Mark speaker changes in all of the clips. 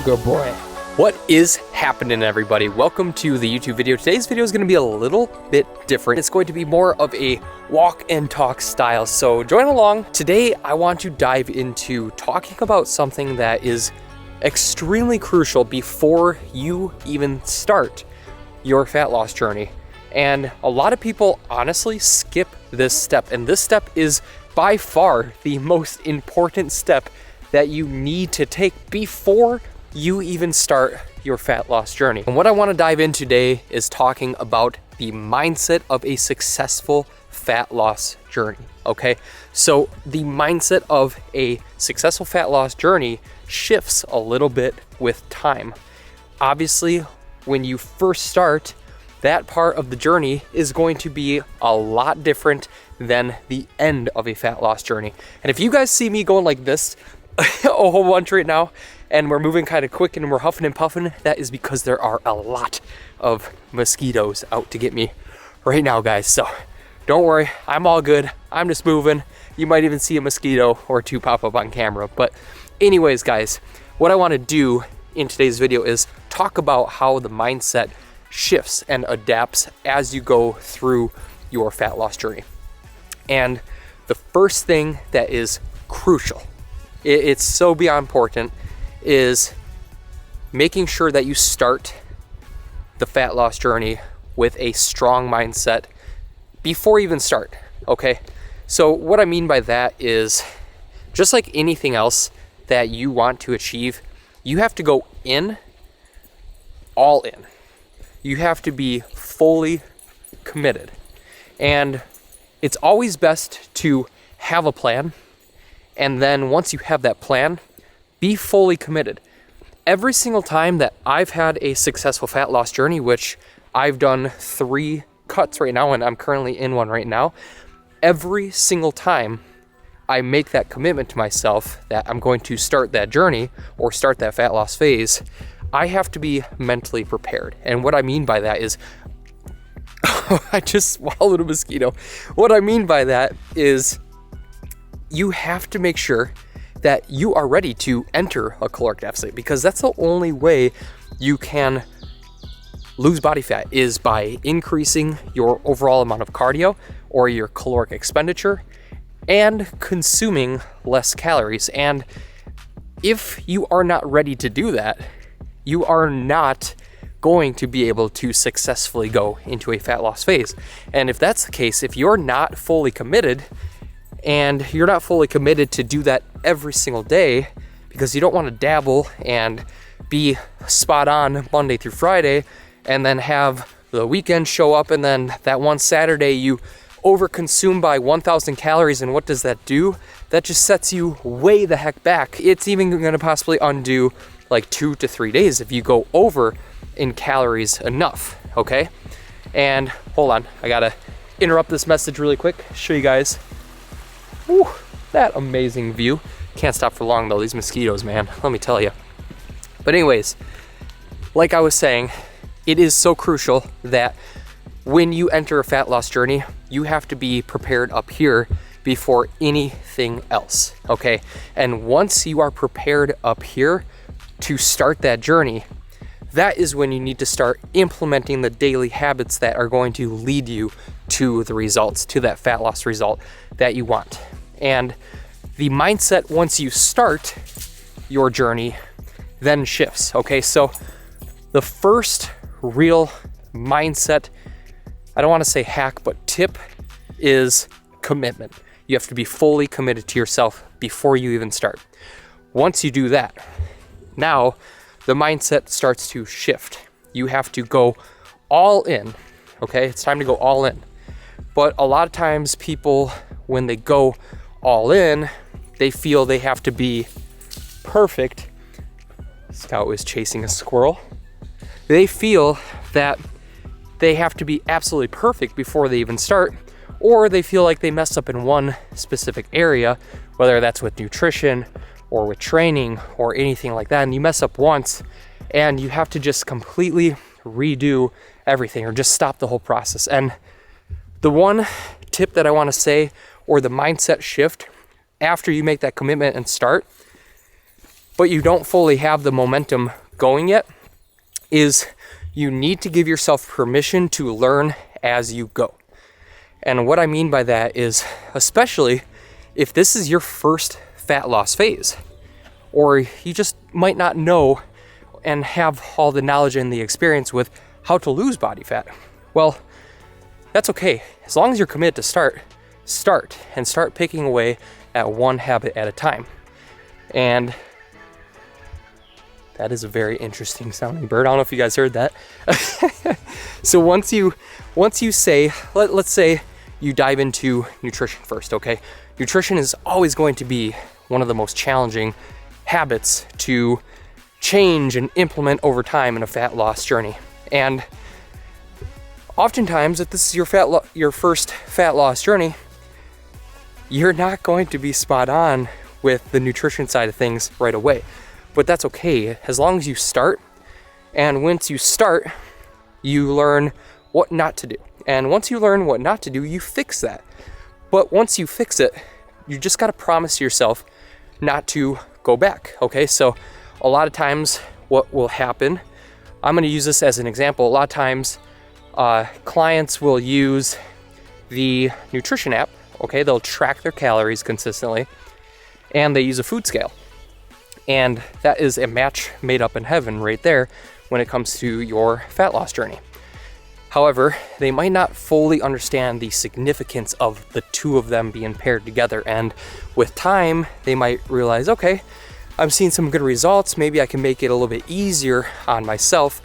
Speaker 1: good boy. What is happening, everybody? Welcome to the YouTube video. Today's video is going to be a little bit different. It's going to be more of a walk and talk style, so join along. Today, I want to dive into talking about something that is extremely crucial before you even start your fat loss journey. And a lot of people honestly skip this step, and this step is by far the most important step that you need to take before you even start your fat loss journey. And what I want to dive in today is talking about the mindset of a successful fat loss journey, okay? So the mindset of a successful fat loss journey shifts a little bit with time. Obviously, when you first start, that part of the journey is going to be a lot different than the end of a fat loss journey. And if you guys see me going like this a whole bunch right now, and we're moving kind of quick and we're huffing and puffing, that is because there are a lot of mosquitoes out to get me right now, guys. So don't worry, I'm all good. I'm just moving. You might even see a mosquito or two pop up on camera. But anyways, guys, what I want to do in today's video is talk about how the mindset shifts and adapts as you go through your fat loss journey. And the first thing that is crucial, it's so beyond important, is making sure that you start the fat loss journey with a strong mindset before you even start, okay? So what I mean by that is, just like anything else that you want to achieve, you have to go in, all in. You have to be fully committed. And it's always best to have a plan, and then once you have that plan, be fully committed. Every single time that I've had a successful fat loss journey, which I've done 3 cuts right now, and I'm currently in one right now, every single time I make that commitment to myself that I'm going to start that journey or start that fat loss phase, I have to be mentally prepared. And what I mean by that is, I just swallowed a mosquito. What I mean by that is, you have to make sure that you are ready to enter a caloric deficit, because that's the only way you can lose body fat, is by increasing your overall amount of cardio or your caloric expenditure and consuming less calories. And if you are not ready to do that, you are not going to be able to successfully go into a fat loss phase. And if that's the case, if you're not fully committed, and you're not fully committed to do that every single day, because you don't want to dabble and be spot on Monday through Friday and then have the weekend show up, and then that one Saturday you overconsume by 1,000 calories, and what does that do? That just sets you way the heck back. It's even going to possibly undo like 2 to 3 days if you go over in calories enough, okay? And hold on, I gotta interrupt this message really quick, show you guys. Whew, that amazing view. Can't stop for long though, these mosquitoes, man, let me tell you. But anyways, like I was saying, it is so crucial that when you enter a fat loss journey, you have to be prepared up here before anything else, okay? And once you are prepared up here to start that journey, that is when you need to start implementing the daily habits that are going to lead you to the results, to that fat loss result that you want. And the mindset, once you start your journey, then shifts, okay? So the first real mindset, I don't want to say hack, but tip, is commitment. You have to be fully committed to yourself before you even start. Once you do that, now the mindset starts to shift. You have to go all in, okay? It's time to go all in. But a lot of times people, when they go all in, they feel they have to be perfect. Scout is chasing a squirrel. They feel that they have to be absolutely perfect before they even start, or they feel like they mess up in one specific area, whether that's with nutrition or with training or anything like that, and you mess up once and you have to just completely redo everything or just stop the whole process. And the one tip that I want to say, or the mindset shift after you make that commitment and start, but you don't fully have the momentum going yet, is you need to give yourself permission to learn as you go. And what I mean by that is, especially if this is your first fat loss phase, or you just might not know and have all the knowledge and the experience with how to lose body fat. Well, that's okay. As long as you're committed to start picking away at one habit at a time. And that is a very interesting sounding bird. I don't know if you guys heard that. So once you say, let's say you dive into nutrition first, okay? Nutrition is always going to be one of the most challenging habits to change and implement over time in a fat loss journey. And oftentimes, if this is your first fat loss journey, you're not going to be spot on with the nutrition side of things right away. But that's okay, as long as you start. And once you start, you learn what not to do. And once you learn what not to do, you fix that. But once you fix it, you just gotta promise yourself not to go back, okay? So a lot of times what will happen, I'm gonna use this as an example. A lot of times clients will use the nutrition app, okay? They'll track their calories consistently, and they use a food scale. And that is a match made up in heaven right there when it comes to your fat loss journey. However, they might not fully understand the significance of the two of them being paired together. And with time, they might realize, okay, I'm seeing some good results. Maybe I can make it a little bit easier on myself.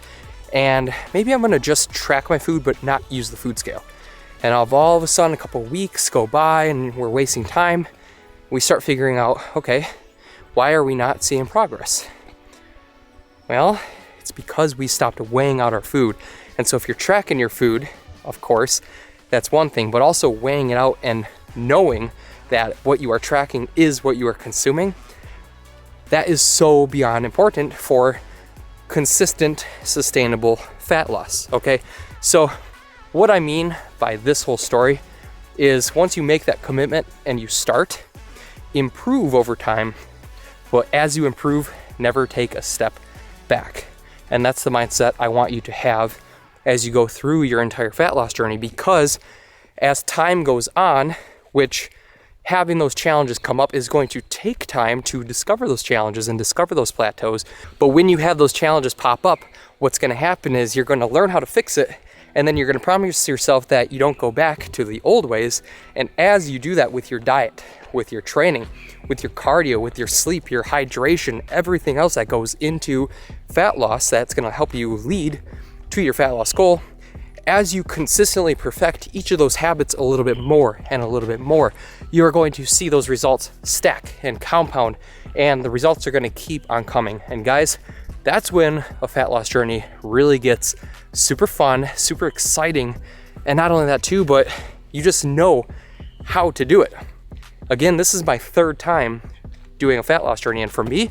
Speaker 1: And maybe I'm gonna just track my food, but not use the food scale. And all of a sudden, a couple weeks go by and we're wasting time. We start figuring out, okay, why are we not seeing progress? Well, it's because we stopped weighing out our food. And so if you're tracking your food, of course, that's one thing, but also weighing it out and knowing that what you are tracking is what you are consuming, that is so beyond important for consistent, sustainable fat loss, okay? So what I mean by this whole story is once you make that commitment and you start, improve over time, but as you improve, never take a step back. And that's the mindset I want you to have as you go through your entire fat loss journey, because as time goes on, which having those challenges come up is going to take time to discover those challenges and discover those plateaus. But when you have those challenges pop up, what's going to happen is you're going to learn how to fix it, and then you're going to promise yourself that you don't go back to the old ways. And as you do that with your diet, with your training, with your cardio, with your sleep, your hydration, everything else that goes into fat loss that's going to help you lead to your fat loss goal, as you consistently perfect each of those habits a little bit more and a little bit more, you're going to see those results stack and compound, and the results are going to keep on coming. And guys, that's when a fat loss journey really gets super fun, super exciting. And not only that too, but you just know how to do it. Again, this is my third time doing a fat loss journey, and for me,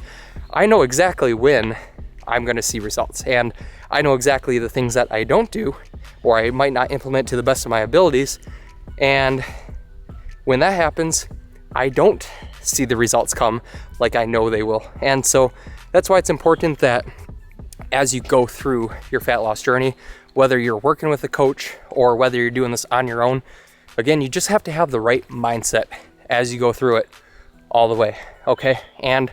Speaker 1: I know exactly when I'm going to see results, and I know exactly the things that I don't do or I might not implement to the best of my abilities. And when that happens, I don't see the results come like I know they will. And so that's why it's important that as you go through your fat loss journey, whether you're working with a coach or whether you're doing this on your own, again, you just have to have the right mindset as you go through it all the way, okay? And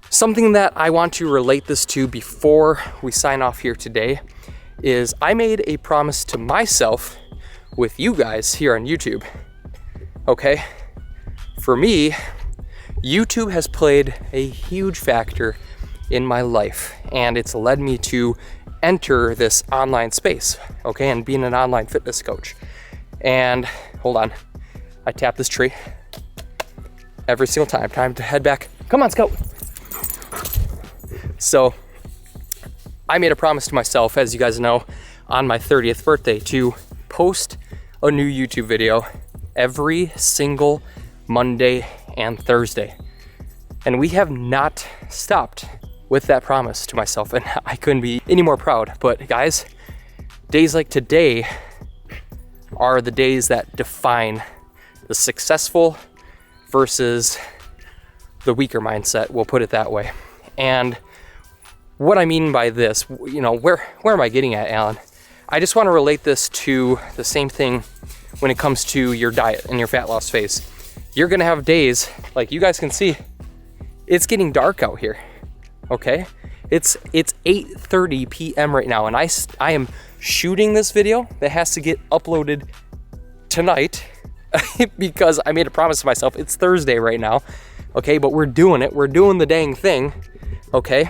Speaker 1: something that I want to relate this to before we sign off here today is I made a promise to myself with you guys here on YouTube, okay? For me, YouTube has played a huge factor in my life, and it's led me to enter this online space, okay, and being an online fitness coach. And hold on, I tap this tree every single time. Time to head back. Come on, Scout. So I made a promise to myself, as you guys know, on my 30th birthday to post a new YouTube video every single Monday and Thursday. And we have not stopped with that promise to myself, and I couldn't be any more proud. But guys, days like today are the days that define the successful versus the weaker mindset, we'll put it that way. And what I mean by this, you know, where am I getting at, Alan? I just want to relate this to the same thing when it comes to your diet and your fat loss phase. You're gonna have days, like you guys can see, it's getting dark out here, okay? It's 8:30 p.m. right now, and I am shooting this video that has to get uploaded tonight because I made a promise to myself. It's Thursday right now, okay? But we're doing it. We're doing the dang thing, okay?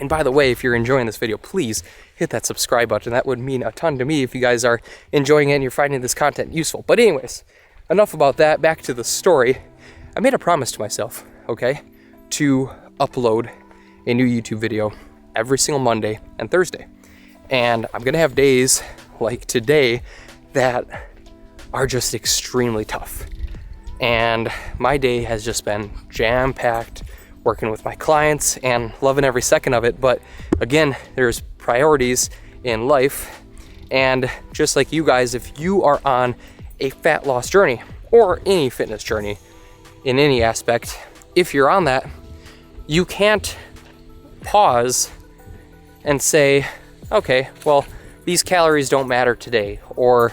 Speaker 1: And by the way, if you're enjoying this video, please hit that subscribe button. That would mean a ton to me if you guys are enjoying it and you're finding this content useful. But anyways, enough about that. Back to the story. I made a promise to myself, okay, to upload a new YouTube video every single Monday and Thursday. And I'm gonna have days like today that are just extremely tough. And my day has just been jam-packed, working with my clients and loving every second of it. But again, there's priorities in life. And just like you guys, if you are on a fat loss journey or any fitness journey in any aspect, if you're on that, you can't pause and say, okay, well, these calories don't matter today, or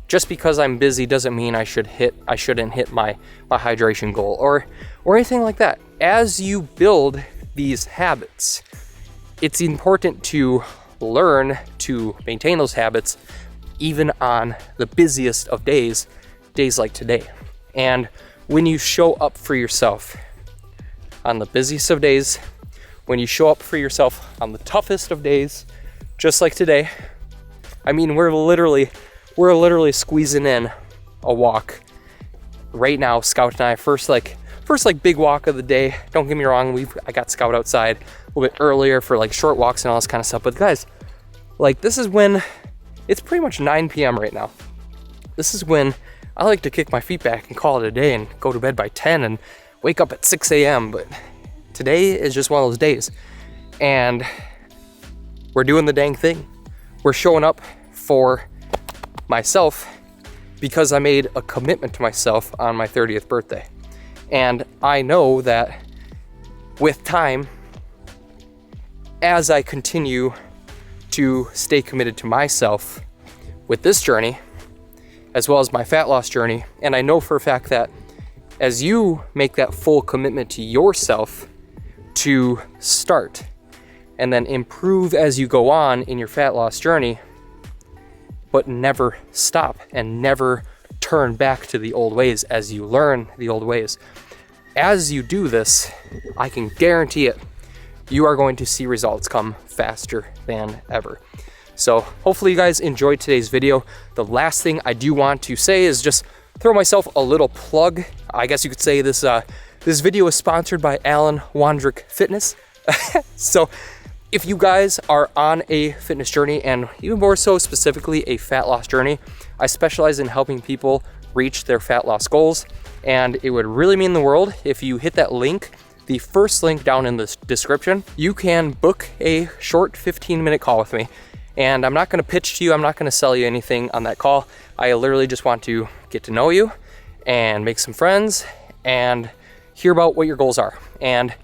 Speaker 1: just because I'm busy doesn't mean I shouldn't hit my hydration goal, or anything like that. As you build these habits, it's important to learn to maintain those habits even on the busiest of days like today. And when you show up for yourself on the busiest of days, when you show up for yourself on the toughest of days, just like today, I mean, we're literally squeezing in a walk right now. Scout and I, first big walk of the day. Don't get me wrong, I got Scout outside a little bit earlier for like short walks and all this kind of stuff. But guys, like, this is when it's pretty much 9 p.m. right now. This is when I like to kick my feet back and call it a day and go to bed by 10 and wake up at 6 a.m. But today is just one of those days. And we're doing the dang thing. We're showing up for myself because I made a commitment to myself on my 30th birthday. And I know that with time, as I continue to stay committed to myself with this journey, as well as my fat loss journey, and I know for a fact that as you make that full commitment to yourself to start and then improve as you go on in your fat loss journey, but never stop and never turn back to the old ways as you learn the old ways. As you do this, I can guarantee it, you are going to see results come faster than ever. So hopefully you guys enjoyed today's video. The last thing I do want to say is just throw myself a little plug. I guess you could say this video is sponsored by Allen Wandrych Fitness. So if you guys are on a fitness journey, and even more so specifically a fat loss journey, I specialize in helping people reach their fat loss goals. And it would really mean the world if you hit that link, the first link down in the description. You can book a short 15-minute call with me. And I'm not gonna pitch to you, I'm not gonna sell you anything on that call. I literally just want to get to know you and make some friends and hear about what your goals are. And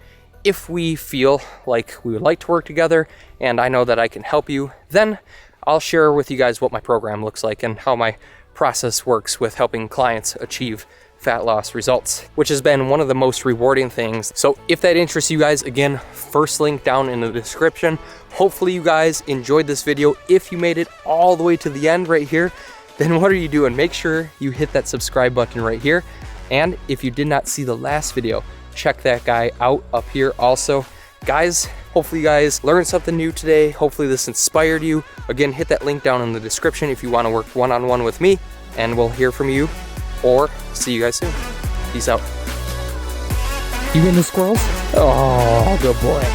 Speaker 1: if we feel like we would like to work together and I know that I can help you, then I'll share with you guys what my program looks like and how my process works with helping clients achieve fat loss results, which has been one of the most rewarding things. So if that interests you guys, again, first link down in the description. Hopefully you guys enjoyed this video. If you made it all the way to the end right here, then what are you doing? Make sure you hit that subscribe button right here. And if you did not see the last video, check that guy out up here also. Guys, hopefully you guys learned something new today. Hopefully this inspired you. Again, hit that link down in the description if you want to work one-on-one with me, and we'll hear from you or see you guys soon. Peace out.
Speaker 2: You getting the squirrels? Oh, good boy.